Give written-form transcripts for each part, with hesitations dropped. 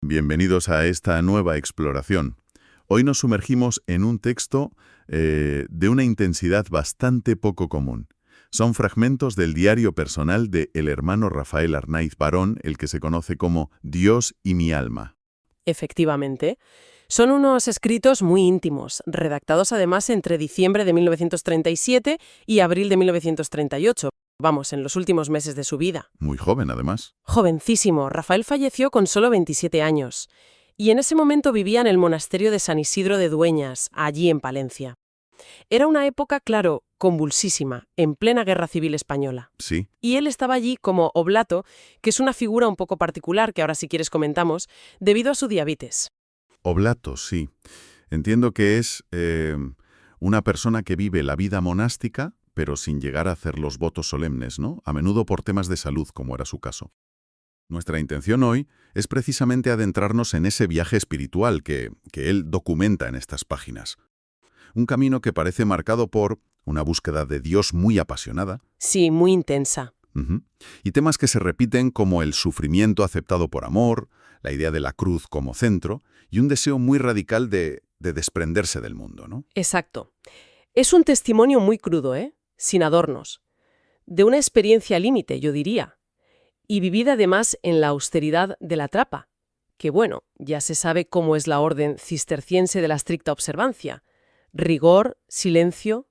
Bienvenidos a esta nueva exploración. Hoy nos sumergimos en un texto de una intensidad bastante poco común. Son fragmentos del diario personal de el hermano Rafael Arnaiz Barón, el que se conoce como Dios y mi alma. Efectivamente. Son unos escritos muy íntimos, redactados además entre diciembre de 1937 y abril de 1938. Vamos, en los últimos meses de su vida. Muy joven, además. Jovencísimo, Rafael falleció con solo 27 años. Y en ese momento vivía en el monasterio de San Isidro de Dueñas, allí en Palencia. Era una época, claro, convulsísima, en plena Guerra Civil Española. Sí. Y él estaba allí como oblato, que es una figura un poco particular, que ahora si quieres comentamos, debido a su diabetes. Oblato, sí. Entiendo que es una persona que vive la vida monástica, pero sin llegar a hacer los votos solemnes, ¿no? A menudo por temas de salud, como era su caso. Nuestra intención hoy es precisamente adentrarnos en ese viaje espiritual que él documenta en estas páginas. Un camino que parece marcado por una búsqueda de Dios muy apasionada. Sí, muy intensa. Y temas que se repiten como el sufrimiento aceptado por amor, la idea de la cruz como centro y un deseo muy radical de desprenderse del mundo, ¿no? Exacto. Es un testimonio muy crudo, sin adornos. De una experiencia límite, yo diría. Y vivida además en la austeridad de la trapa, que bueno, ya se sabe cómo es la orden cisterciense de la estricta observancia. Rigor, silencio.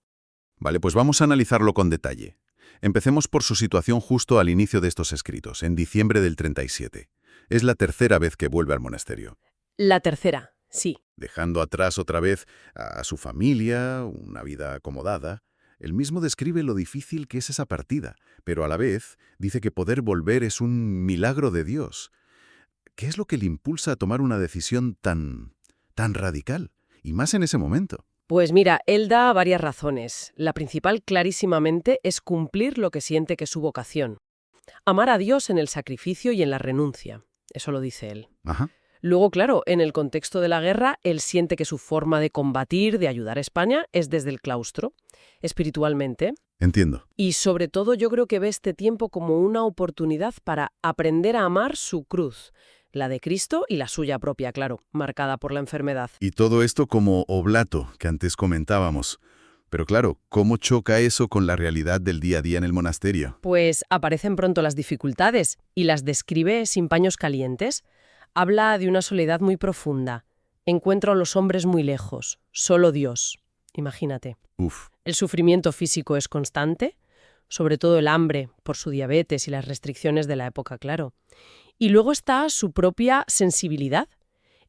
Vale, pues vamos a analizarlo con detalle. Empecemos por su situación justo al inicio de estos escritos, en diciembre del 37. Es la tercera vez que vuelve al monasterio. La tercera, sí. Dejando atrás otra vez a su familia, una vida acomodada. Él mismo describe lo difícil que es esa partida, pero a la vez dice que poder volver es un milagro de Dios. ¿Qué es lo que le impulsa a tomar una decisión tan radical? Y más en ese momento. Pues mira, él da varias razones. La principal clarísimamente es cumplir lo que siente que es su vocación. Amar a Dios en el sacrificio y en la renuncia. Eso lo dice él. Ajá. Luego, claro, en el contexto de la guerra, él siente que su forma de combatir, de ayudar a España, es desde el claustro, espiritualmente. Entiendo. Y sobre todo yo creo que ve este tiempo como una oportunidad para aprender a amar su cruz, la de Cristo y la suya propia, claro, marcada por la enfermedad. Y todo esto como oblato, que antes comentábamos. Pero claro, ¿cómo choca eso con la realidad del día a día en el monasterio? Pues aparecen pronto las dificultades y las describe sin paños calientes. Habla de una soledad muy profunda. Encuentro a los hombres muy lejos, solo Dios. Imagínate. Uf. El sufrimiento físico es constante, sobre todo el hambre por su diabetes y las restricciones de la época, claro. Y luego está su propia sensibilidad.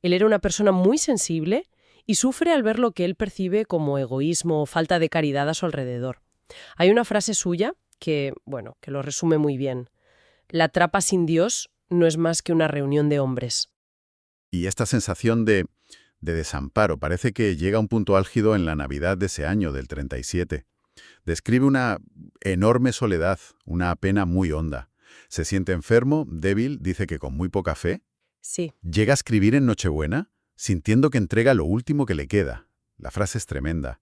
Él era una persona muy sensible y sufre al ver lo que él percibe como egoísmo o falta de caridad a su alrededor. Hay una frase suya que, bueno, que lo resume muy bien. La trapa sin Dios no es más que una reunión de hombres. Y esta sensación de desamparo parece que llega a un punto álgido en la Navidad de ese año, del 37. Describe una enorme soledad, una pena muy honda. Se siente enfermo, débil, dice que con muy poca fe. Sí. Llega a escribir en Nochebuena, sintiendo que entrega lo último que le queda. La frase es tremenda.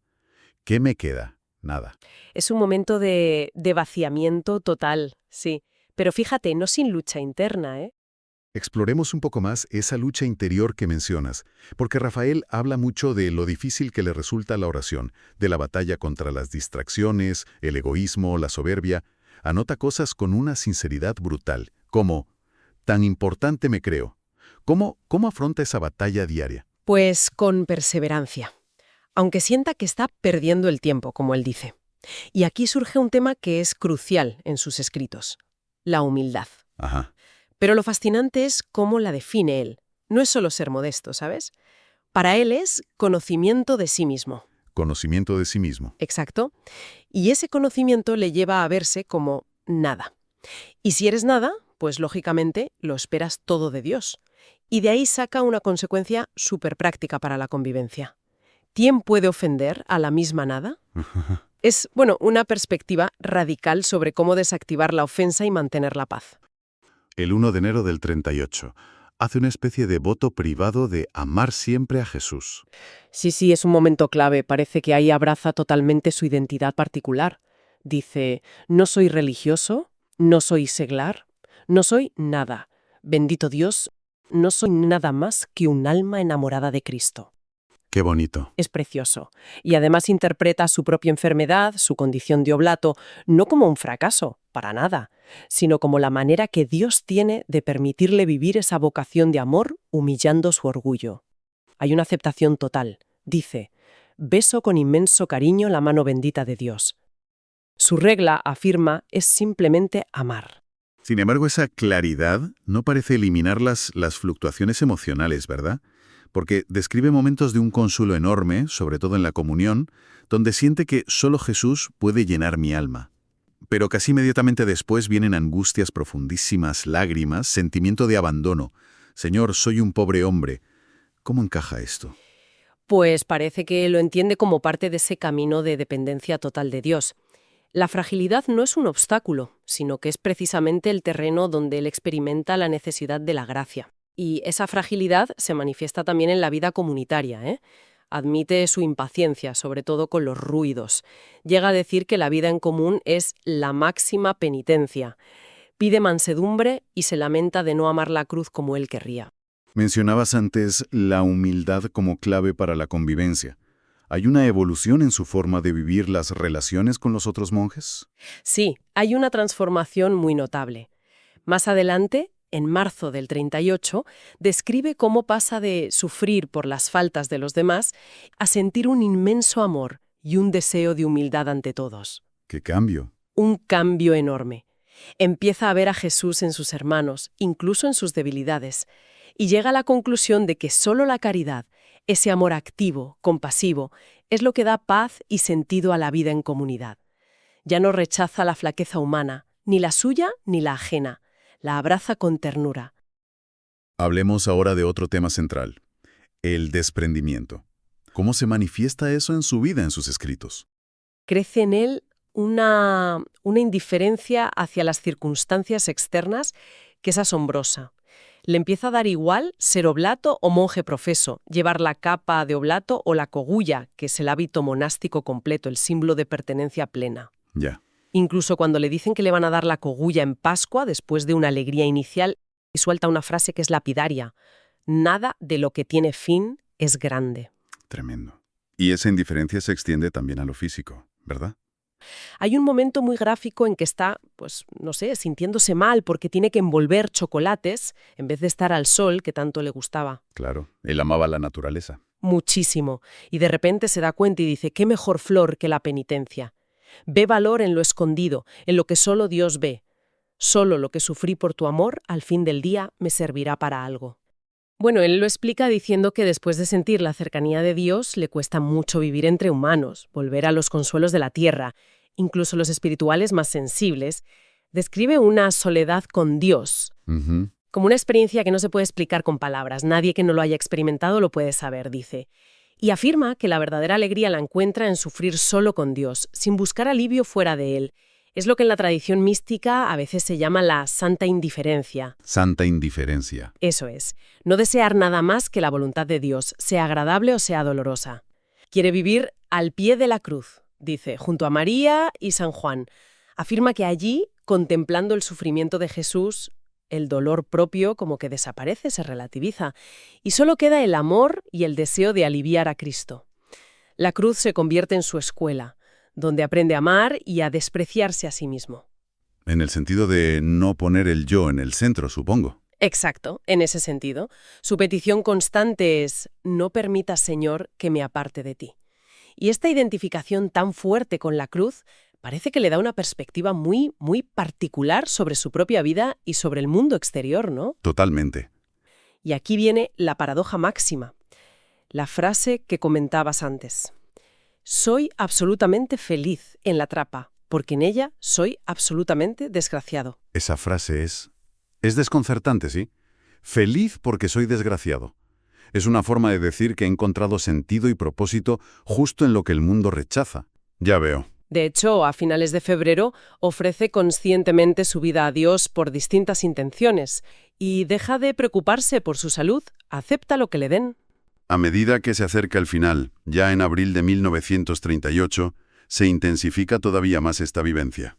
¿Qué me queda? Nada. Es un momento de vaciamiento total, sí. Pero fíjate, no sin lucha interna, ¿eh? Exploremos un poco más esa lucha interior que mencionas, porque Rafael habla mucho de lo difícil que le resulta la oración, de la batalla contra las distracciones, el egoísmo, la soberbia. Anota cosas con una sinceridad brutal, como, tan importante me creo. ¿Cómo afronta esa batalla diaria? Pues con perseverancia, aunque sienta que está perdiendo el tiempo, como él dice. Y aquí surge un tema que es crucial en sus escritos, la humildad. Ajá. Pero lo fascinante es cómo la define él. No es solo ser modesto, ¿sabes? Para él es conocimiento de sí mismo. Conocimiento de sí mismo. Exacto. Y ese conocimiento le lleva a verse como nada. Y si eres nada, pues lógicamente lo esperas todo de Dios. Y de ahí saca una consecuencia súper práctica para la convivencia. ¿Quién puede ofender a la misma nada? Es, bueno, una perspectiva radical sobre cómo desactivar la ofensa y mantener la paz. El 1 de enero del 38. Hace una especie de voto privado de amar siempre a Jesús. Sí, es un momento clave. Parece que ahí abraza totalmente su identidad particular. Dice, no soy religioso, no soy seglar, no soy nada. Bendito Dios, no soy nada más que un alma enamorada de Cristo. Qué bonito. Es precioso. Y además interpreta su propia enfermedad, su condición de oblato, no como un fracaso, para nada, sino como la manera que Dios tiene de permitirle vivir esa vocación de amor humillando su orgullo. Hay una aceptación total. Dice, beso con inmenso cariño la mano bendita de Dios. Su regla, afirma, es simplemente amar. Sin embargo, esa claridad no parece eliminar las fluctuaciones emocionales, ¿verdad? Porque describe momentos de un consuelo enorme, sobre todo en la comunión, donde siente que solo Jesús puede llenar mi alma. Pero casi inmediatamente después vienen angustias profundísimas, lágrimas, sentimiento de abandono. Señor, soy un pobre hombre. ¿Cómo encaja esto? Pues parece que lo entiende como parte de ese camino de dependencia total de Dios. La fragilidad no es un obstáculo, sino que es precisamente el terreno donde él experimenta la necesidad de la gracia. Y esa fragilidad se manifiesta también en la vida comunitaria, ¿eh? Admite su impaciencia, sobre todo con los ruidos. Llega a decir que la vida en común es la máxima penitencia. Pide mansedumbre y se lamenta de no amar la cruz como él querría. Mencionabas antes la humildad como clave para la convivencia. ¿Hay una evolución en su forma de vivir las relaciones con los otros monjes? Sí, hay una transformación muy notable. Más adelante, en marzo del 38, describe cómo pasa de sufrir por las faltas de los demás a sentir un inmenso amor y un deseo de humildad ante todos. ¡Qué cambio! Un cambio enorme. Empieza a ver a Jesús en sus hermanos, incluso en sus debilidades, y llega a la conclusión de que solo la caridad, ese amor activo, compasivo, es lo que da paz y sentido a la vida en comunidad. Ya no rechaza la flaqueza humana, ni la suya ni la ajena. La abraza con ternura. Hablemos ahora de otro tema central, el desprendimiento. ¿Cómo se manifiesta eso en su vida, en sus escritos? Crece en él una indiferencia hacia las circunstancias externas que es asombrosa. Le empieza a dar igual ser oblato o monje profeso, llevar la capa de oblato o la cogulla, que es el hábito monástico completo, el símbolo de pertenencia plena. Ya. Incluso cuando le dicen que le van a dar la cogulla en Pascua, después de una alegría inicial, y suelta una frase que es lapidaria. Nada de lo que tiene fin es grande. Tremendo. Y esa indiferencia se extiende también a lo físico, ¿verdad? Hay un momento muy gráfico en que está, pues, no sé, sintiéndose mal porque tiene que envolver chocolates en vez de estar al sol que tanto le gustaba. Claro, él amaba la naturaleza. Muchísimo. Y de repente se da cuenta y dice, ¿qué mejor flor que la penitencia? Ve valor en lo escondido, en lo que solo Dios ve. Solo lo que sufrí por tu amor, al fin del día, me servirá para algo. Bueno, él lo explica diciendo que después de sentir la cercanía de Dios, le cuesta mucho vivir entre humanos, volver a los consuelos de la tierra. Incluso los espirituales más sensibles, describe una soledad con Dios, como una experiencia que no se puede explicar con palabras. Nadie que no lo haya experimentado lo puede saber, dice. Y afirma que la verdadera alegría la encuentra en sufrir solo con Dios, sin buscar alivio fuera de él. Es lo que en la tradición mística a veces se llama la santa indiferencia. Santa indiferencia. Eso es. No desear nada más que la voluntad de Dios, sea agradable o sea dolorosa. Quiere vivir al pie de la cruz, dice, junto a María y San Juan. Afirma que allí, contemplando el sufrimiento de Jesús, el dolor propio como que desaparece, se relativiza, y solo queda el amor y el deseo de aliviar a Cristo. La cruz se convierte en su escuela, donde aprende a amar y a despreciarse a sí mismo. En el sentido de no poner el yo en el centro, supongo. Exacto, en ese sentido. Su petición constante es, no permitas, Señor, que me aparte de ti. Y esta identificación tan fuerte con la cruz parece que le da una perspectiva muy, muy particular sobre su propia vida y sobre el mundo exterior, ¿no? Totalmente. Y aquí viene la paradoja máxima, la frase que comentabas antes. Soy absolutamente feliz en la trapa, porque en ella soy absolutamente desgraciado. Esa frase es desconcertante, ¿sí? Feliz porque soy desgraciado. Es una forma de decir que he encontrado sentido y propósito justo en lo que el mundo rechaza. Ya veo. De hecho, a finales de febrero ofrece conscientemente su vida a Dios por distintas intenciones y deja de preocuparse por su salud, acepta lo que le den. A medida que se acerca el final, ya en abril de 1938, se intensifica todavía más esta vivencia.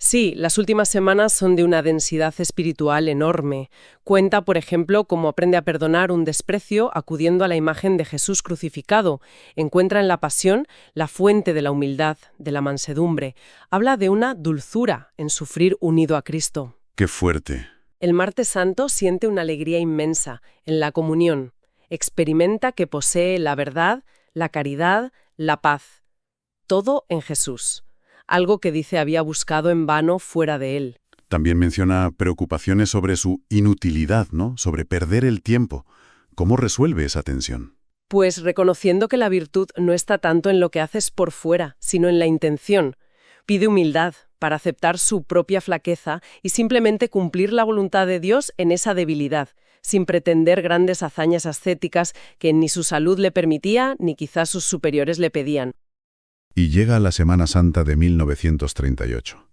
Sí, las últimas semanas son de una densidad espiritual enorme. Cuenta, por ejemplo, cómo aprende a perdonar un desprecio acudiendo a la imagen de Jesús crucificado. Encuentra en la pasión la fuente de la humildad, de la mansedumbre. Habla de una dulzura en sufrir unido a Cristo. ¡Qué fuerte! El martes santo siente una alegría inmensa en la comunión. Experimenta que posee la verdad, la caridad, la paz. Todo en Jesús. Algo que dice había buscado en vano fuera de él. También menciona preocupaciones sobre su inutilidad, ¿no? Sobre perder el tiempo. ¿Cómo resuelve esa tensión? Pues reconociendo que la virtud no está tanto en lo que haces por fuera, sino en la intención. Pide humildad para aceptar su propia flaqueza y simplemente cumplir la voluntad de Dios en esa debilidad, sin pretender grandes hazañas ascéticas que ni su salud le permitía ni quizás sus superiores le pedían. Y llega la Semana Santa de 1938.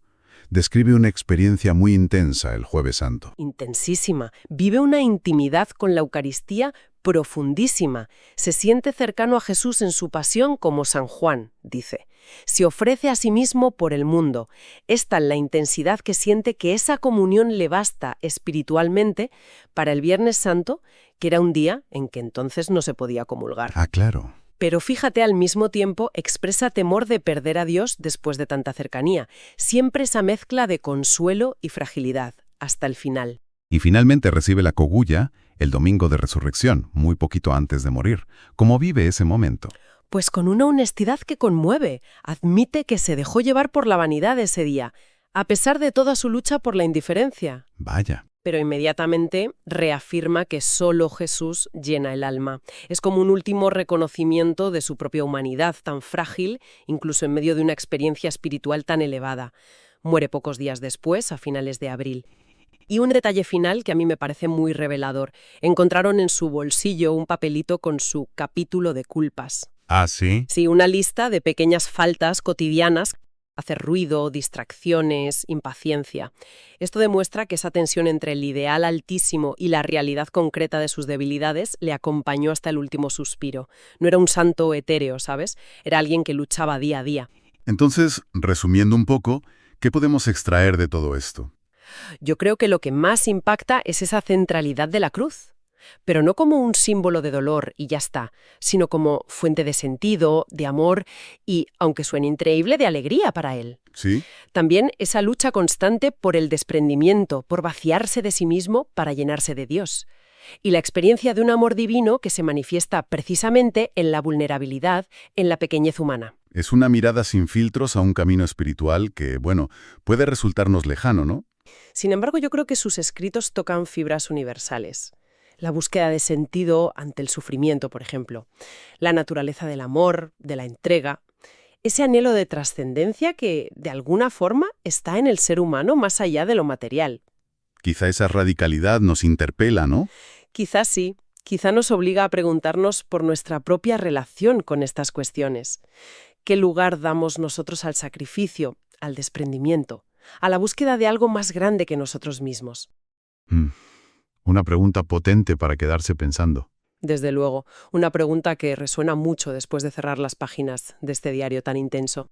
Describe una experiencia muy intensa el Jueves Santo. Intensísima. Vive una intimidad con la Eucaristía profundísima. Se siente cercano a Jesús en su pasión como San Juan, dice. Se ofrece a sí mismo por el mundo. Es tal la intensidad que siente que esa comunión le basta espiritualmente para el Viernes Santo, que era un día en que entonces no se podía comulgar. Ah, claro. Pero fíjate, al mismo tiempo expresa temor de perder a Dios después de tanta cercanía. Siempre esa mezcla de consuelo y fragilidad, hasta el final. Y finalmente recibe la cogulla el domingo de resurrección, muy poquito antes de morir. ¿Cómo vive ese momento? Pues con una honestidad que conmueve. Admite que se dejó llevar por la vanidad ese día, a pesar de toda su lucha por la indiferencia. Vaya. Pero inmediatamente reafirma que solo Jesús llena el alma. Es como un último reconocimiento de su propia humanidad tan frágil, incluso en medio de una experiencia espiritual tan elevada. Muere pocos días después, a finales de abril. Y un detalle final que a mí me parece muy revelador. Encontraron en su bolsillo un papelito con su capítulo de culpas. ¿Ah, sí? Sí, una lista de pequeñas faltas cotidianas. Hacer ruido, distracciones, impaciencia. Esto demuestra que esa tensión entre el ideal altísimo y la realidad concreta de sus debilidades le acompañó hasta el último suspiro. No era un santo etéreo, ¿sabes? Era alguien que luchaba día a día. Entonces, resumiendo un poco, ¿qué podemos extraer de todo esto? Yo creo que lo que más impacta es esa centralidad de la cruz. Pero no como un símbolo de dolor y ya está, sino como fuente de sentido, de amor y, aunque suene increíble, de alegría para él. ¿Sí? También esa lucha constante por el desprendimiento, por vaciarse de sí mismo para llenarse de Dios. Y la experiencia de un amor divino que se manifiesta precisamente en la vulnerabilidad, en la pequeñez humana. Es una mirada sin filtros a un camino espiritual que, bueno, puede resultarnos lejano, ¿no? Sin embargo, yo creo que sus escritos tocan fibras universales. La búsqueda de sentido ante el sufrimiento, por ejemplo. La naturaleza del amor, de la entrega. Ese anhelo de trascendencia que, de alguna forma, está en el ser humano más allá de lo material. Quizá esa radicalidad nos interpela, ¿no? Quizás sí. Quizá nos obliga a preguntarnos por nuestra propia relación con estas cuestiones. ¿Qué lugar damos nosotros al sacrificio, al desprendimiento, a la búsqueda de algo más grande que nosotros mismos? Una pregunta potente para quedarse pensando. Desde luego, una pregunta que resuena mucho después de cerrar las páginas de este diario tan intenso.